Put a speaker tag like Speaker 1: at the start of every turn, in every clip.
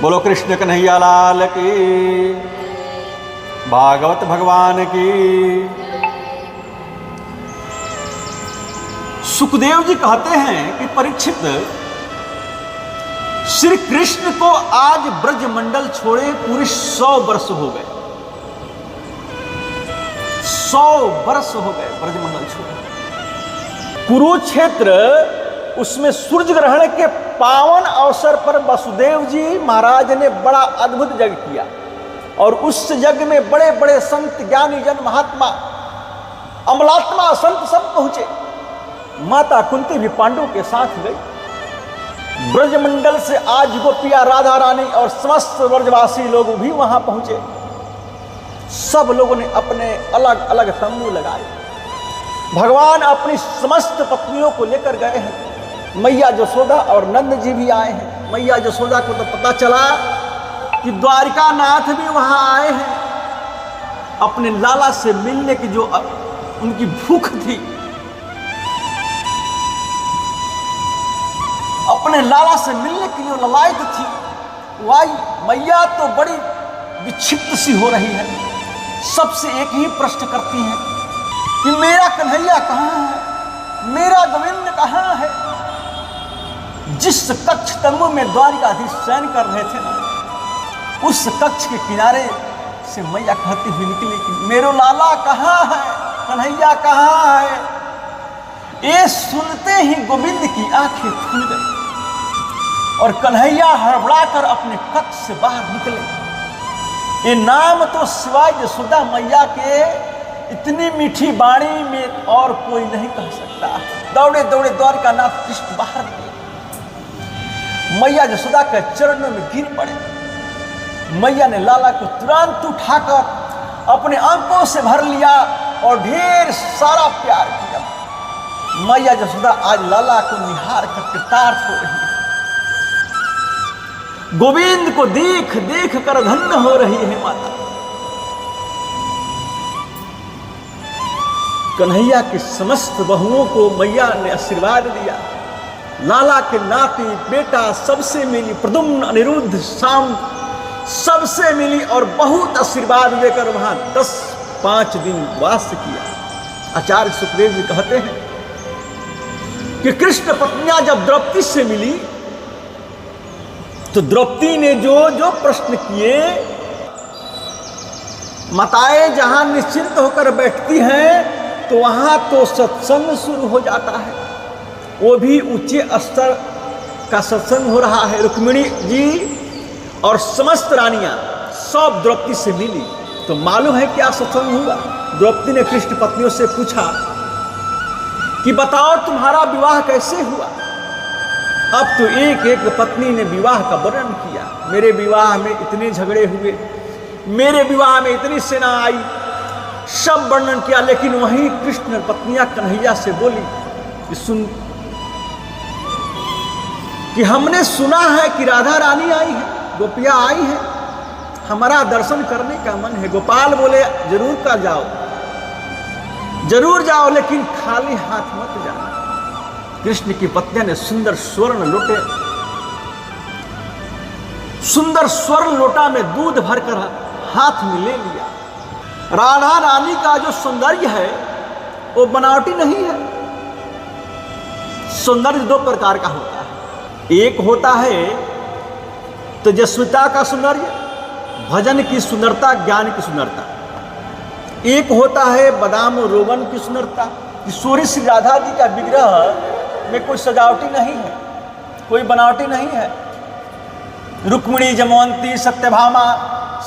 Speaker 1: बोलो कृष्ण कन्हैया लाल की, भागवत भगवान की। सुखदेव जी कहते हैं कि परीक्षित, श्री कृष्ण को आज ब्रजमंडल छोड़े पूरे 100 वर्ष हो गए। 100 वर्ष हो गए ब्रजमंडल छोड़े। कुरुक्षेत्र, उसमें सूर्य ग्रहण के पावन अवसर पर वसुदेव जी महाराज ने बड़ा अद्भुत यज्ञ किया और उस यज्ञ में बड़े बड़े संत, ज्ञानी जन, महात्मा, अमलात्मा संत सब पहुंचे। माता कुंती भी पांडवों के साथ गई। ब्रजमंडल से आज गोपिया, राधा रानी और समस्त ब्रजवासी लोग भी वहां पहुंचे। सब लोगों ने अपने अलग अलग तंबू लगाए। भगवान अपनी समस्त पत्नियों को लेकर गए हैं। मैया जसोदा और नंद जी भी आए हैं। मैया जसोदा को तो पता चला कि द्वारिका नाथ भी वहां आए हैं। अपने लाला से मिलने की जो उनकी भूख थी, अपने लाला से मिलने की जो ललायत थी, वही मैया तो बड़ी विक्षिप्त सी हो रही है। सबसे एक ही प्रश्न करती हैं कि मेरा कन्हैया कहाँ है, मेरा गोविंद कहाँ है। जिस कक्ष तंबू में द्वारिकाधीश शयन कर रहे थे ना, उस कक्ष के किनारे से मैया कहती हुई निकली कि मेरो लाला कहाँ है, कन्हैया कहाँ है। ये सुनते ही गोविंद की आंखें खुल गई और कन्हैया हड़बड़ाकर अपने कक्ष से बाहर निकले। ये नाम तो सिवाय यशोदा मैया के इतनी मीठी वाणी में और कोई नहीं कह सकता। दौड़े दौड़े द्वारिका नाथ कृष्ण बाहर निकले। मैया यशोदा के चरणों में गिर पड़े। मैया ने लाला को तुरंत उठाकर अपने आंखों से भर लिया और ढेर सारा प्यार किया। मैया यशोदा आज लाला को निहार कर कृतार्थ हो रही है। गोविंद को देख देख कर धन्य हो रही है माता। कन्हैया की समस्त बहुओं को मैया ने आशीर्वाद दिया। लाला के नाती बेटा सबसे मिली, प्रद्युम्न, अनिरुद्ध, शाम सबसे मिली और बहुत आशीर्वाद लेकर वहां 5 दिन वास किया। आचार्य सुखदेव जी कहते हैं कि कृष्ण पत्नियां जब द्रौपदी से मिली तो द्रौपदी ने जो जो प्रश्न किए, माताएं जहां निश्चिंत होकर बैठती हैं तो वहां तो सत्संग शुरू हो जाता है। वो भी ऊंचे स्तर का सत्संग हो रहा है। रुक्मिणी जी और समस्त रानियां सब द्रौपदी से मिली तो मालूम है क्या सत्संग हुआ। द्रौपदी ने कृष्ण पत्नियों से पूछा कि बताओ तुम्हारा विवाह कैसे हुआ। अब तो एक एक पत्नी ने विवाह का वर्णन किया। मेरे विवाह में इतने झगड़े हुए, मेरे विवाह में इतनी सेना आई, सब वर्णन किया। लेकिन वहीं कृष्ण पत्नियां कन्हैया से बोली कि सुन, कि हमने सुना है कि राधा रानी आई है, गोपियां आई हैं, हमारा दर्शन करने का मन है। गोपाल बोले जरूर का जाओ, जरूर जाओ, लेकिन खाली हाथ मत जाना। कृष्ण की पत्नियां ने सुंदर स्वर्ण लोटे, सुंदर स्वर्ण लोटा में दूध भरकर हाथ में ले लिया। राधा रानी का जो सौंदर्य है वो बनावटी नहीं है। सौंदर्य 2 प्रकार का होता है। एक होता है तेजस्विता का सौंदर्य, भजन की सुंदरता, ज्ञान की सुंदरता। एक होता है बादाम रोगन की सुंदरता। किशोरी श्री राधा जी का विग्रह में कोई सजावटी नहीं है, कोई बनावटी नहीं है। रुक्मिणी, जमवंती, सत्यभामा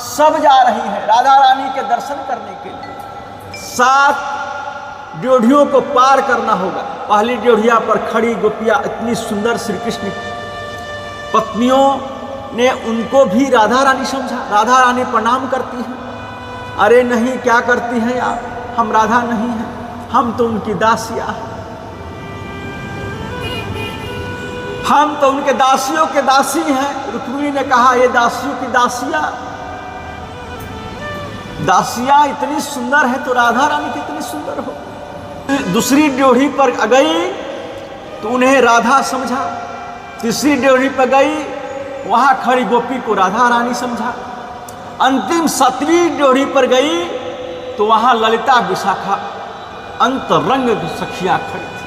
Speaker 1: सब जा रही है राधा रानी के दर्शन करने के लिए। 7 ड्योढ़ियों को पार करना होगा। पहली ड्योढ़िया पर खड़ी गोपियां इतनी सुंदर, श्री कृष्ण पत्नियों ने उनको भी राधा रानी समझा। राधा रानी प्रणाम करती हैं। अरे नहीं, क्या करती हैं आप, हम राधा नहीं हैं, हम तो उनकी दासियां हैं, हम तो उनके दासियों के दासी हैं। रुक्मिणी ने कहा ये दासियों की दासियां, दासियां इतनी सुंदर है तो राधा रानी कितनी सुंदर हो। दूसरी ड्योढ़ी पर गई तो उन्हें राधा समझा। तीसरी ड्योढ़ी पर गई वहां खड़ी गोपी को राधा रानी समझा। अंतिम 7वीं ड्योढ़ी पर गई तो वहां ललिता विशाखा अंतरंग सखिया खड़ी थी।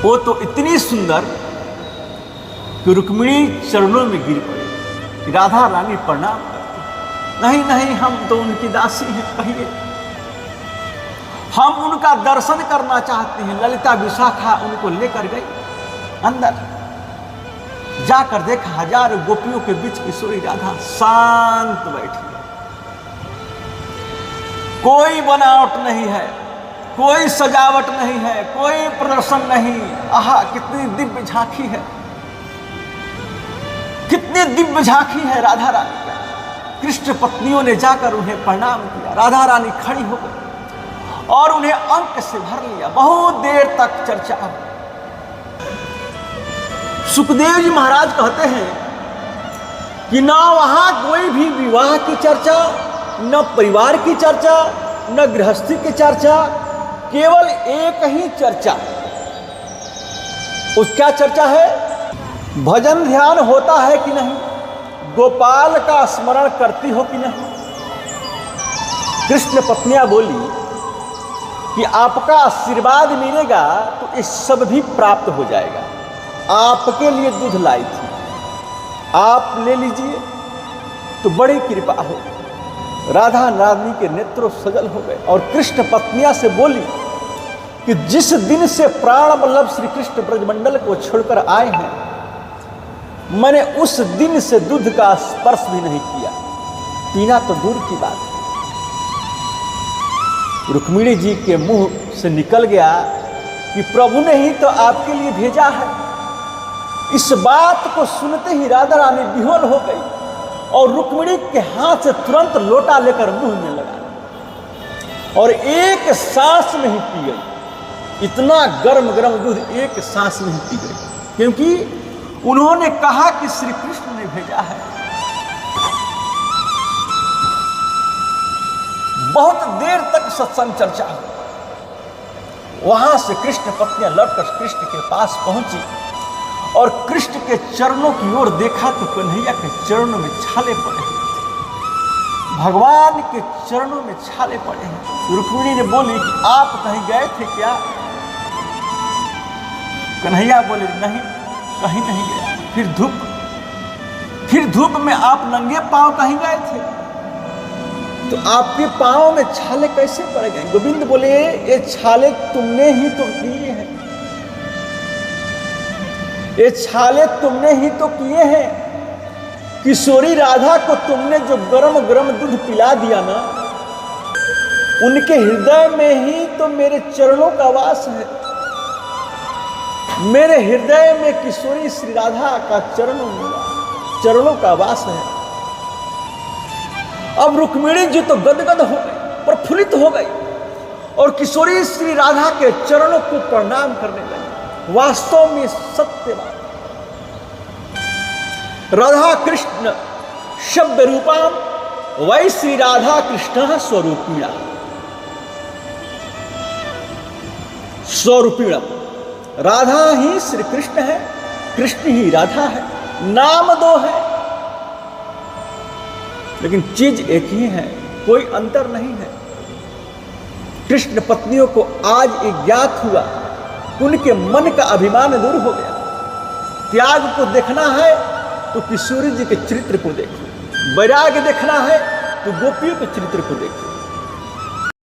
Speaker 1: वो तो इतनी सुंदर कि रुक्मिणी चरणों में गिर पड़ी। राधा रानी प्रणाम करती, नहीं नहीं हम तो उनकी दासी हैं, कहिए हम उनका दर्शन करना चाहते हैं। ललिता विशाखा उनको लेकर गई अंदर। जाकर देखा हजारों गोपियों के बीच किशोरी राधा शांत बैठी है। कोई बनावट नहीं है, कोई सजावट नहीं है, कोई प्रदर्शन नहीं। आहा कितनी दिव्य झांकी है, कितनी दिव्य झांकी है राधा रानी का। कृष्ण पत्नियों ने जाकर उन्हें प्रणाम किया। राधा रानी खड़ी हो गई और उन्हें अंक से भर लिया। बहुत देर तक चर्चा हुई। सुखदेव जी महाराज कहते हैं कि ना वहां कोई भी विवाह की चर्चा, न परिवार की चर्चा, न गृहस्थी की चर्चा, केवल एक ही चर्चा। उस क्या चर्चा है? भजन ध्यान होता है कि नहीं, गोपाल का स्मरण करती हो कि नहीं। कृष्ण पत्नियां बोली कि आपका आशीर्वाद मिलेगा तो ये सब भी प्राप्त हो जाएगा। आपके लिए दूध लाई थी, आप ले लीजिए तो बड़ी कृपा हो। राधा रानी के नेत्रों सजल हो गए और कृष्ण पत्नियां से बोली कि जिस दिन से प्राण वल्लभ श्री कृष्ण ब्रजमंडल को छोड़कर आए हैं, मैंने उस दिन से दूध का स्पर्श भी नहीं किया। पीना तो दूर की बात है। रुक्मिणी जी के मुंह से निकल गया कि प्रभु ने ही तो आपके लिए भेजा है। इस बात को सुनते ही राधा रानी विह्वल हो गई और रुक्मिणी के हाथ से तुरंत लोटा लेकर मुंह में लगा और एक सांस में ही पी गई। इतना गर्म गर्म दूध एक सांस में ही पी गई, क्योंकि उन्होंने कहा कि श्री कृष्ण ने भेजा है। बहुत देर तक सत्संग चर्चा हुई। वहां से कृष्ण पत्नियां लौटकर कृष्ण के पास पहुंची और कृष्ण के चरणों की ओर देखा तो कन्हैया के चरणों में छाले पड़े हैं। भगवान के चरणों में छाले पड़े हैं। रुक्मिणी ने बोली कि आप कहीं गए थे क्या? कन्हैया बोले नहीं, कहीं नहीं गया। फिर धूप में आप नंगे पांव कहीं गए थे? तो आपके पांव में छाले कैसे पड़ गए? गोविंद बोले ये छाले तुमने ही तो किए हैं, ये छाले तुमने ही तो किए हैं। किशोरी राधा को तुमने जो गरम गरम दूध पिला दिया ना, उनके हृदय में ही तो मेरे चरणों का वास है। मेरे हृदय में किशोरी श्री राधा का चरणों का वास है। अब रुक्मिणी जी तो गदगद हो गई, प्रफुल्लित हो गई और किशोरी श्री राधा के चरणों को प्रणाम करने लगी। वास्तव में सत्य बात, राधा कृष्ण शब्द रूपम वै श्री राधा कृष्ण स्वरूपिणा। स्वरूपिणम, राधा ही श्री कृष्ण है, कृष्ण ही राधा है। नाम दो है लेकिन चीज एक ही है, कोई अंतर नहीं है। कृष्ण पत्नियों को आज एक ज्ञात हुआ, उनके मन का अभिमान दूर हो गया। त्याग को देखना है तो किशोरी जी के चरित्र को देखो, वैराग्य देखना है तो गोपियों के चरित्र को देखो।